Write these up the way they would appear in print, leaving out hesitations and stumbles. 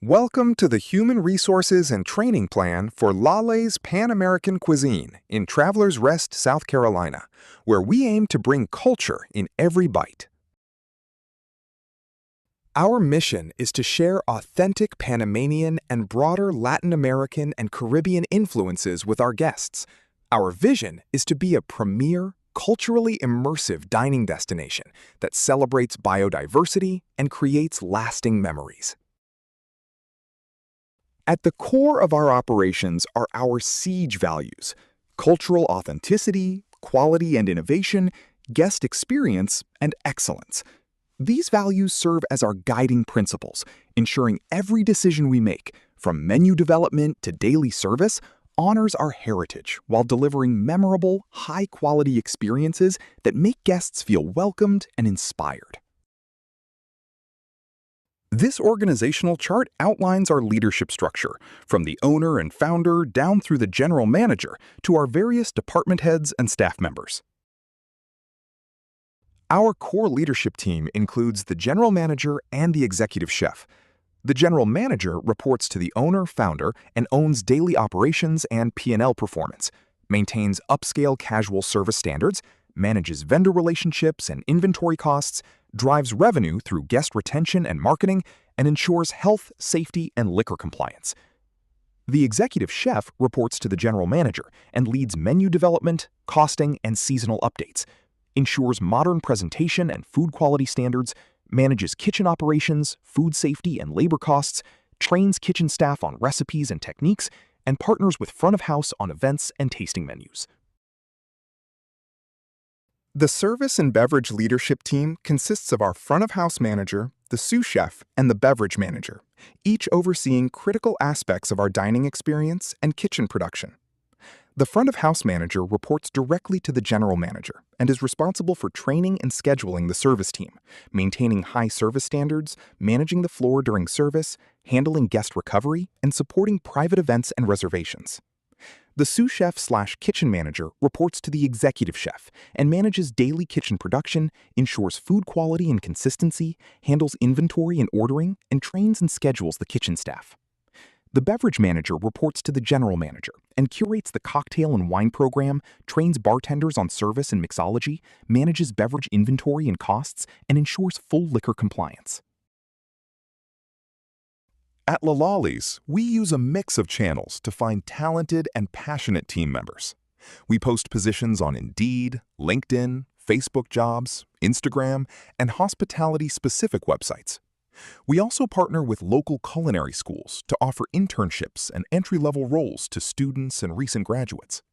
Welcome to the Human Resources and Training Plan for Lalays Pan-American Cuisine in Travelers Rest, South Carolina, where we aim to bring culture in every bite. Our mission is to share authentic Panamanian and broader Latin American and Caribbean influences with our guests. Our vision is to be a premier, culturally immersive dining destination that celebrates biodiversity and creates lasting memories. At the core of our operations are our SIEGE values: cultural authenticity, quality and innovation, guest experience, and excellence. These values serve as our guiding principles, ensuring every decision we make, from menu development to daily service, honors our heritage while delivering memorable, high-quality experiences that make guests feel welcomed and inspired. This organizational chart outlines our leadership structure, from the owner and founder down through the general manager to our various department heads and staff members. Our core leadership team includes the general manager and the executive chef. The general manager reports to the owner-founder and owns daily operations and P&L performance, maintains upscale casual service standards, manages vendor relationships and inventory costs, drives revenue through guest retention and marketing, and ensures health, safety, and liquor compliance. The executive chef reports to the general manager and leads menu development, costing, and seasonal updates, ensures modern presentation and food quality standards, manages kitchen operations, food safety and labor costs, trains kitchen staff on recipes and techniques, and partners with front of house on events and tasting menus. The service and beverage leadership team consists of our front of house manager, the sous chef, and the beverage manager, each overseeing critical aspects of our dining experience and kitchen production. The front of house manager reports directly to the general manager and is responsible for training and scheduling the service team, maintaining high service standards, managing the floor during service, handling guest recovery, and supporting private events and reservations. The sous chef/kitchen manager reports to the executive chef and manages daily kitchen production, ensures food quality and consistency, handles inventory and ordering, and trains and schedules the kitchen staff. The beverage manager reports to the general manager and curates the cocktail and wine program, trains bartenders on service and mixology, manages beverage inventory and costs, and ensures full liquor compliance. At Lalays, we use a mix of channels to find talented and passionate team members. We post positions on Indeed, LinkedIn, Facebook Jobs, Instagram, and hospitality-specific websites. We also partner with local culinary schools to offer internships and entry-level roles to students and recent graduates.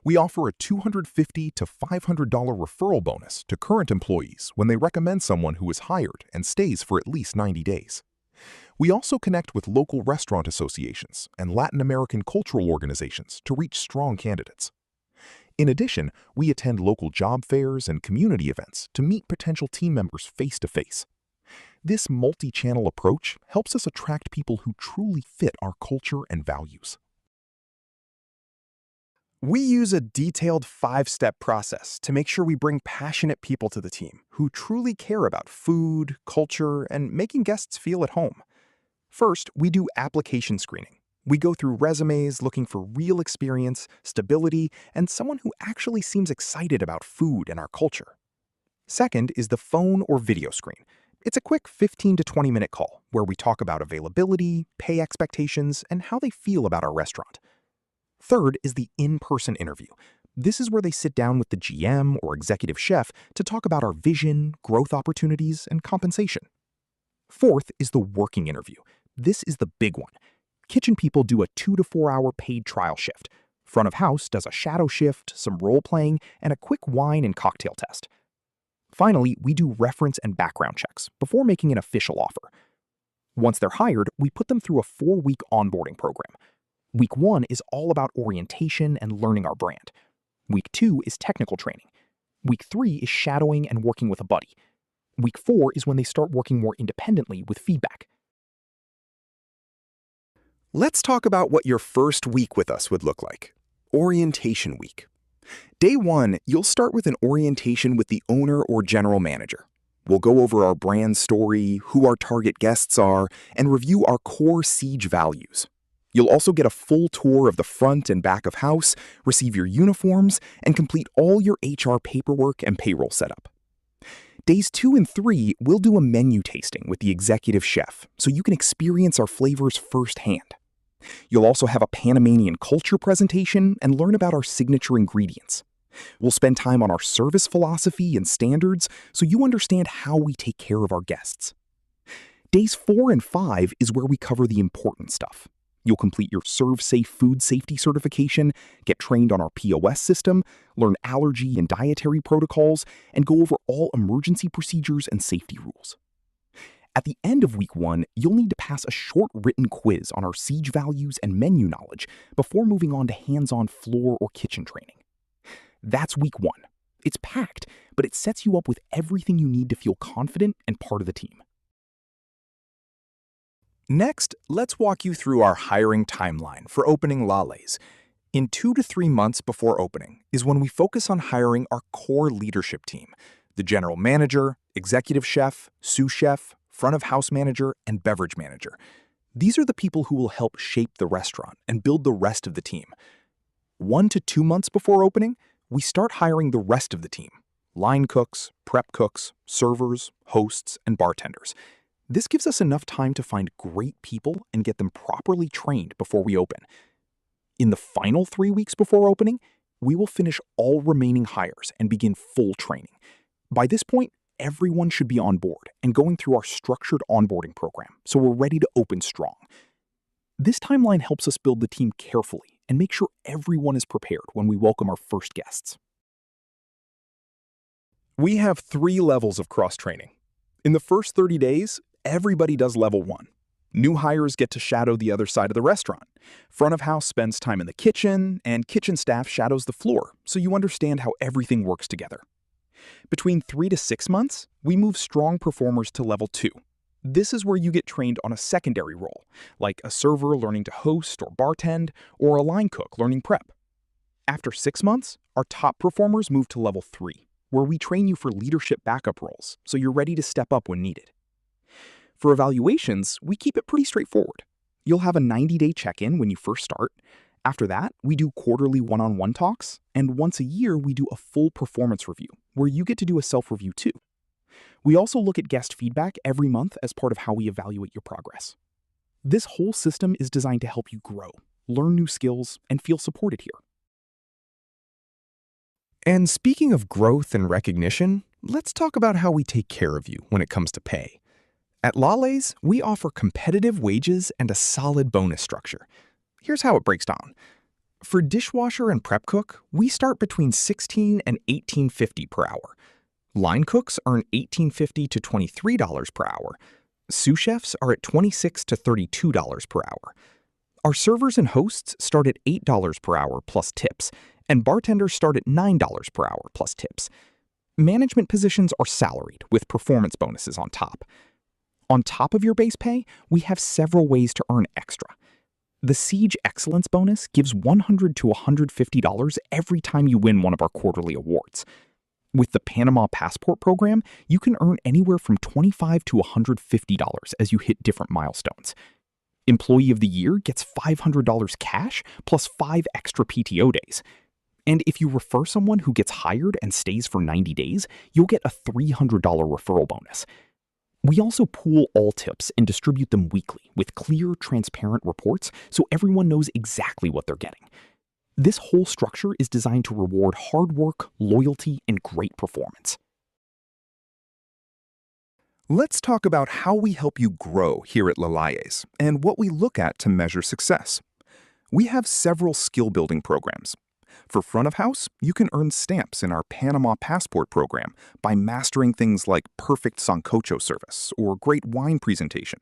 We offer a $250 to $500 referral bonus to current employees when they recommend someone who is hired and stays for at least 90 days. We also connect with local restaurant associations and Latin American cultural organizations to reach strong candidates. In addition, we attend local job fairs and community events to meet potential team members face-to-face. This multi-channel approach helps us attract people who truly fit our culture and values. We use a detailed 5-step process to make sure we bring passionate people to the team who truly care about food, culture, and making guests feel at home. First, we do application screening. We go through resumes looking for real experience, stability, and someone who actually seems excited about food and our culture. Second is the phone or video screen. It's a quick 15 to 20-minute call where we talk about availability, pay expectations, and how they feel about our restaurant. Third is the in-person interview. This is where they sit down with the GM or executive chef to talk about our vision, growth opportunities, and compensation. Fourth is the working interview. This is the big one. Kitchen people do a 2 to 4 hour paid trial shift. Front of house does a shadow shift, some role-playing, and a quick wine and cocktail test. Finally, we do reference and background checks before making an official offer. Once they're hired, we put them through a 4-week onboarding program. Week 1 is all about orientation and learning our brand. Week 2 is technical training. Week 3 is shadowing and working with a buddy. Week 4 is when they start working more independently with feedback. Let's talk about what your first week with us would look like. Orientation week. Day 1, you'll start with an orientation with the owner or general manager. We'll go over our brand story, who our target guests are, and review our core Siege values. You'll also get a full tour of the front and back of house, receive your uniforms, and complete all your HR paperwork and payroll setup. Days 2 and 3, we'll do a menu tasting with the executive chef, so you can experience our flavors firsthand. You'll also have a Panamanian culture presentation and learn about our signature ingredients. We'll spend time on our service philosophy and standards so you understand how we take care of our guests. Days 4 and 5 is where we cover the important stuff. You'll complete your ServSafe food safety certification, get trained on our POS system, learn allergy and dietary protocols, and go over all emergency procedures and safety rules. At the end of week 1, you'll need to pass a short written quiz on our Siege values and menu knowledge before moving on to hands-on floor or kitchen training. That's week 1. It's packed, but it sets you up with everything you need to feel confident and part of the team. Next, let's walk you through our hiring timeline for opening Lalays. In 2 to 3 months before opening is when we focus on hiring our core leadership team: the general manager, executive chef, sous chef, front of house manager, and beverage manager. These are the people who will help shape the restaurant and build the rest of the team. 1 to 2 months before opening, we start hiring the rest of the team: line cooks, prep cooks, servers, hosts, and bartenders. This gives us enough time to find great people and get them properly trained before we open. In the final 3 weeks before opening, we will finish all remaining hires and begin full training. By this point, everyone should be on board and going through our structured onboarding program, so we're ready to open strong. This timeline helps us build the team carefully and make sure everyone is prepared when we welcome our first guests. We have 3 levels of cross-training. In the first 30 days, everybody does level 1. New hires get to shadow the other side of the restaurant. Front of house spends time in the kitchen, and kitchen staff shadows the floor, so you understand how everything works together. Between 3 to 6 months, we move strong performers to level 2. This is where you get trained on a secondary role, like a server learning to host or bartend, or a line cook learning prep. After 6 months, our top performers move to level 3, where we train you for leadership backup roles, so you're ready to step up when needed. For evaluations, we keep it pretty straightforward. You'll have a 90-day check-in when you first start. After that, we do quarterly one-on-one talks, and once a year we do a full performance review, where you get to do a self-review too. We also look at guest feedback every month as part of how we evaluate your progress. This whole system is designed to help you grow, learn new skills, and feel supported here. And speaking of growth and recognition, let's talk about how we take care of you when it comes to pay. At Lalays, we offer competitive wages and a solid bonus structure. Here's how it breaks down. For dishwasher and prep cook, we start between $16 and $18.50 per hour. Line cooks earn $18.50 to $23 per hour. Sous chefs are at $26 to $32 per hour. Our servers and hosts start at $8 per hour plus tips, and bartenders start at $9 per hour plus tips. Management positions are salaried with performance bonuses on top. On top of your base pay, we have several ways to earn extra. The Siege Excellence Bonus gives $100 to $150 every time you win one of our quarterly awards. With the Panama Passport program, you can earn anywhere from $25 to $150 as you hit different milestones. Employee of the Year gets $500 cash plus 5 extra PTO days. And if you refer someone who gets hired and stays for 90 days, you'll get a $300 referral bonus. We also pool all tips and distribute them weekly with clear, transparent reports so everyone knows exactly what they're getting. This whole structure is designed to reward hard work, loyalty, and great performance. Let's talk about how we help you grow here at Lalays and what we look at to measure success. We have several skill-building programs. For front of house, you can earn stamps in our Panama Passport program by mastering things like perfect sancocho service or great wine presentation.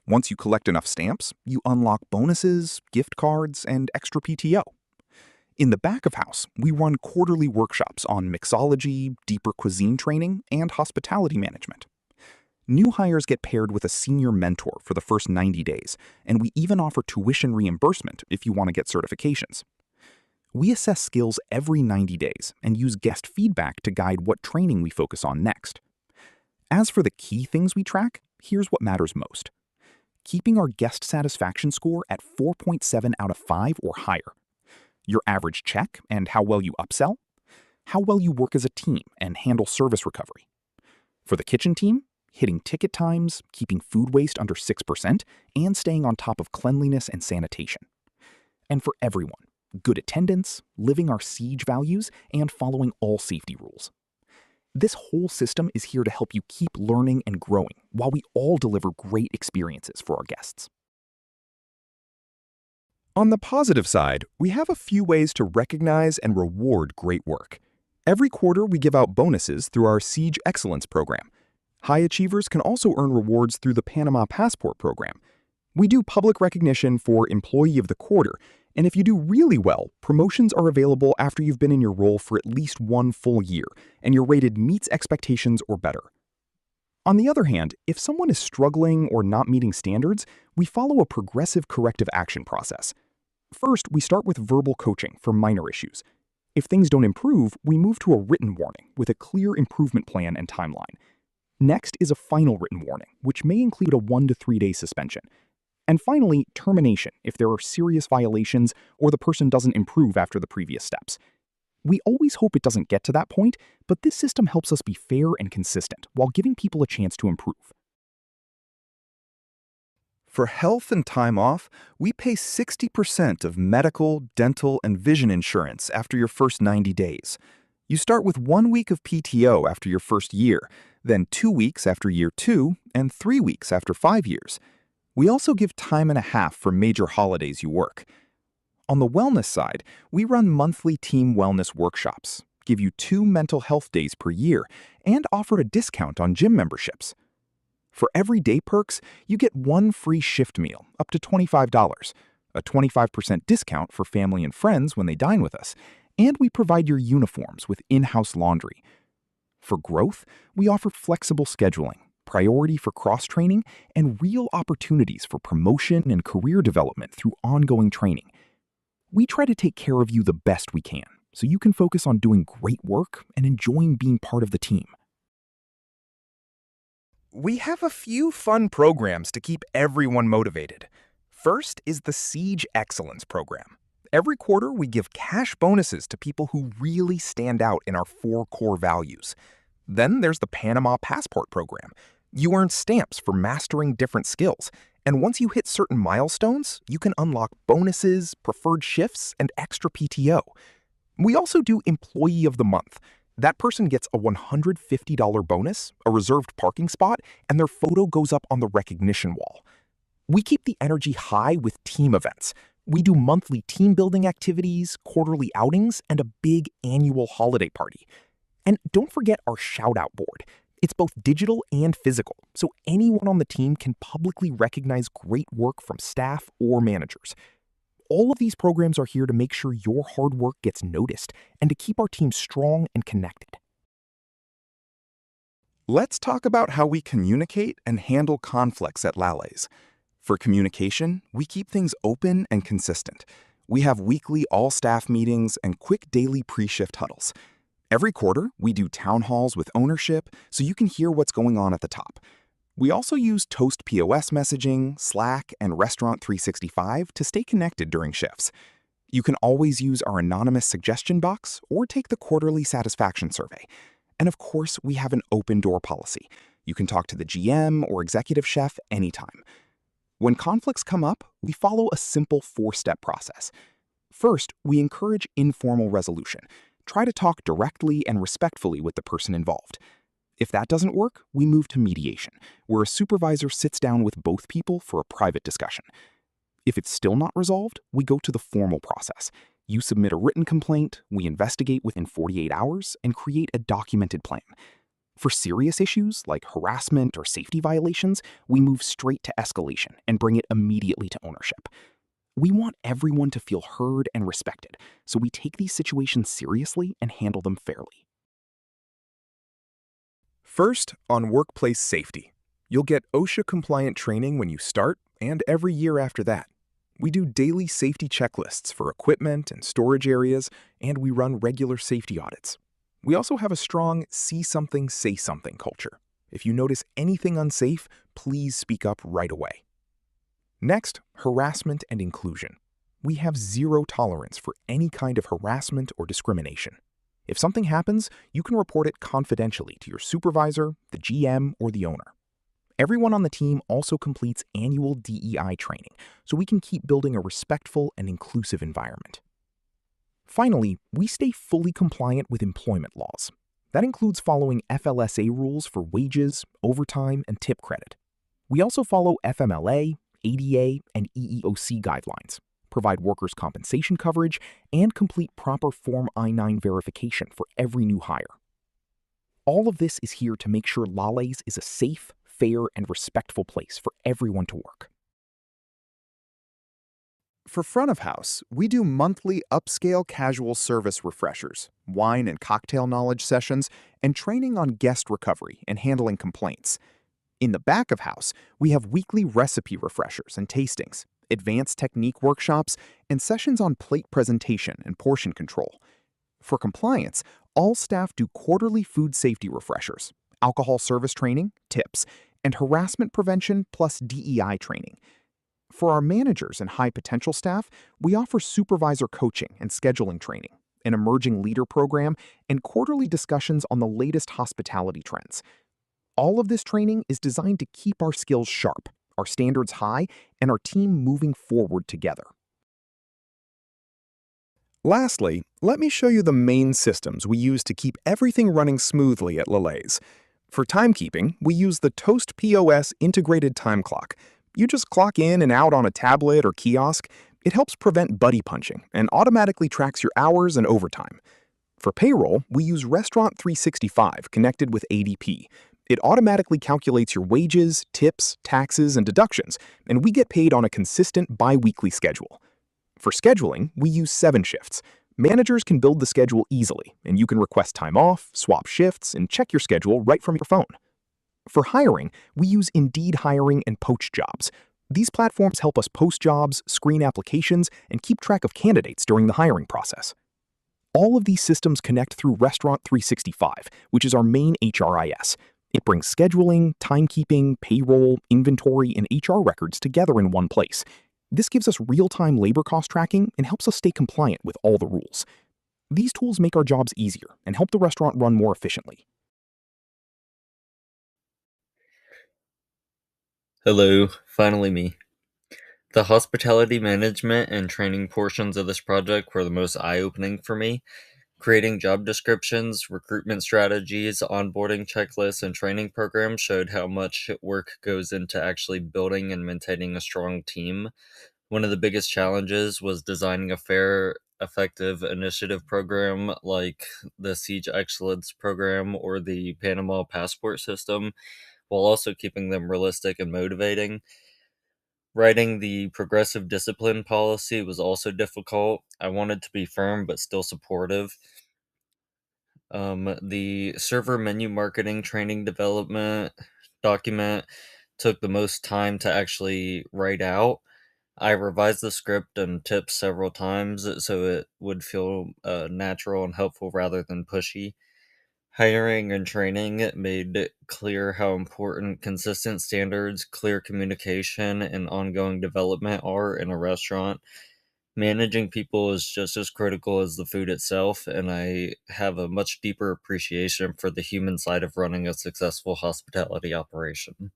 Once you collect enough stamps, you unlock bonuses, gift cards, and extra PTO. In the back of house, we run quarterly workshops on mixology, deeper cuisine training, and hospitality management. New hires get paired with a senior mentor for the first 90 days, and we even offer tuition reimbursement if you want to get certifications. We assess skills every 90 days and use guest feedback to guide what training we focus on next. As for the key things we track, here's what matters most. Keeping our guest satisfaction score at 4.7 out of 5 or higher. Your average check and how well you upsell. How well you work as a team and handle service recovery. For the kitchen team, hitting ticket times, keeping food waste under 6%, and staying on top of cleanliness and sanitation. And for everyone, good attendance, living our siege values, and following all safety rules. This whole system is here to help you keep learning and growing while we all deliver great experiences for our guests. On the positive side, we have a few ways to recognize and reward great work. Every quarter, we give out bonuses through our Siege Excellence program. High achievers can also earn rewards through the Panama Passport program. We do public recognition for Employee of the Quarter, and if you do really well, promotions are available after you've been in your role for at least 1 full year, and you're rated meets expectations or better. On the other hand, if someone is struggling or not meeting standards, we follow a progressive corrective action process. First, we start with verbal coaching for minor issues. If things don't improve, we move to a written warning with a clear improvement plan and timeline. Next is a final written warning, which may include a 1 to 3 day suspension. And finally, termination if there are serious violations or the person doesn't improve after the previous steps. We always hope it doesn't get to that point, but this system helps us be fair and consistent while giving people a chance to improve. For health and time off, we pay 60% of medical, dental, and vision insurance after your first 90 days. You start with 1 week of PTO after your first year, then 2 weeks after year 2, and 3 weeks after 5 years. We also give time and a half for major holidays you work. On the wellness side, we run monthly team wellness workshops, give you 2 mental health days per year, and offer a discount on gym memberships. For everyday perks, you get 1 free shift meal, up to $25, a 25% discount for family and friends when they dine with us, and we provide your uniforms with in-house laundry. For growth, we offer flexible scheduling, priority for cross-training, and real opportunities for promotion and career development through ongoing training. We try to take care of you the best we can, so you can focus on doing great work and enjoying being part of the team. We have a few fun programs to keep everyone motivated. First is the Siege Excellence program. Every quarter, we give cash bonuses to people who really stand out in our 4 core values. Then there's the Panama Passport program. You earn stamps for mastering different skills, and once you hit certain milestones, you can unlock bonuses, preferred shifts, and extra PTO. We also do Employee of the Month. That person gets a $150 bonus, a reserved parking spot, and their photo goes up on the recognition wall. We keep the energy high with team events. We do monthly team building activities, quarterly outings, and a big annual holiday party. And don't forget our shout-out board. It's both digital and physical, so anyone on the team can publicly recognize great work from staff or managers. All of these programs are here to make sure your hard work gets noticed and to keep our team strong and connected. Let's talk about how we communicate and handle conflicts at Lalays. For communication, we keep things open and consistent. We have weekly all-staff meetings and quick daily pre-shift huddles. Every quarter, we do town halls with ownership so you can hear what's going on at the top. We also use Toast POS messaging, Slack, and Restaurant 365 to stay connected during shifts. You can always use our anonymous suggestion box or take the quarterly satisfaction survey. And of course, we have an open door policy. You can talk to the GM or executive chef anytime. When conflicts come up, we follow a simple 4-step process. First, we encourage informal resolution. Try to talk directly and respectfully with the person involved. If that doesn't work, we move to mediation, where a supervisor sits down with both people for a private discussion. If it's still not resolved, we go to the formal process. You submit a written complaint, we investigate within 48 hours, and create a documented plan. For serious issues like harassment or safety violations, we move straight to escalation and bring it immediately to ownership. We want everyone to feel heard and respected, so we take these situations seriously and handle them fairly. First, on workplace safety. You'll get OSHA-compliant training when you start and every year after that. We do daily safety checklists for equipment and storage areas, and we run regular safety audits. We also have a strong see something, say something culture. If you notice anything unsafe, please speak up right away. Next, harassment and inclusion. We have zero tolerance for any kind of harassment or discrimination. If something happens, you can report it confidentially to your supervisor, the GM, or the owner. Everyone on the team also completes annual DEI training, so we can keep building a respectful and inclusive environment. Finally, we stay fully compliant with employment laws. That includes following FLSA rules for wages, overtime, and tip credit. We also follow FMLA, ADA, and EEOC guidelines, provide workers' compensation coverage, and complete proper Form I-9 verification for every new hire. All of this is here to make sure Lalays is a safe, fair, and respectful place for everyone to work. For front of house, we do monthly upscale casual service refreshers, wine and cocktail knowledge sessions, and training on guest recovery and handling complaints. In the back of house, we have weekly recipe refreshers and tastings, advanced technique workshops, and sessions on plate presentation and portion control. For compliance, all staff do quarterly food safety refreshers, alcohol service training, tips, and harassment prevention plus DEI training. For our managers and high potential staff, we offer supervisor coaching and scheduling training, an emerging leader program, and quarterly discussions on the latest hospitality trends. All of this training is designed to keep our skills sharp, our standards high, and our team moving forward together. Lastly, let me show you the main systems we use to keep everything running smoothly at Lalays. For timekeeping, we use the Toast POS integrated time clock. You just clock in and out on a tablet or kiosk. It helps prevent buddy punching and automatically tracks your hours and overtime. For payroll, we use Restaurant 365 connected with ADP. It automatically calculates your wages, tips, taxes, and deductions, and we get paid on a consistent bi-weekly schedule. For scheduling, we use 7 shifts. Managers can build the schedule easily, and you can request time off, swap shifts, and check your schedule right from your phone. For hiring, we use Indeed Hiring and Poach Jobs. These platforms help us post jobs, screen applications, and keep track of candidates during the hiring process. All of these systems connect through Restaurant 365, which is our main HRIS. It brings scheduling, timekeeping, payroll, inventory, and HR records together in one place. This gives us real-time labor cost tracking and helps us stay compliant with all the rules. These tools make our jobs easier and help the restaurant run more efficiently. Hello, finally me. The hospitality management and training portions of this project were the most eye-opening for me. Creating job descriptions, recruitment strategies, onboarding checklists, and training programs showed how much work goes into actually building and maintaining a strong team. One of the biggest challenges was designing a fair, effective initiative program like the Siege Excellence program or the Panama Passport system, while also keeping them realistic and motivating. Writing the progressive discipline policy was also difficult. I wanted to be firm but still supportive. The server menu marketing training development document took the most time to actually write out. I revised the script and tips several times so it would feel natural and helpful rather than pushy. Hiring and training made it clear how important consistent standards, clear communication, and ongoing development are in a restaurant. Managing people is just as critical as the food itself, and I have a much deeper appreciation for the human side of running a successful hospitality operation.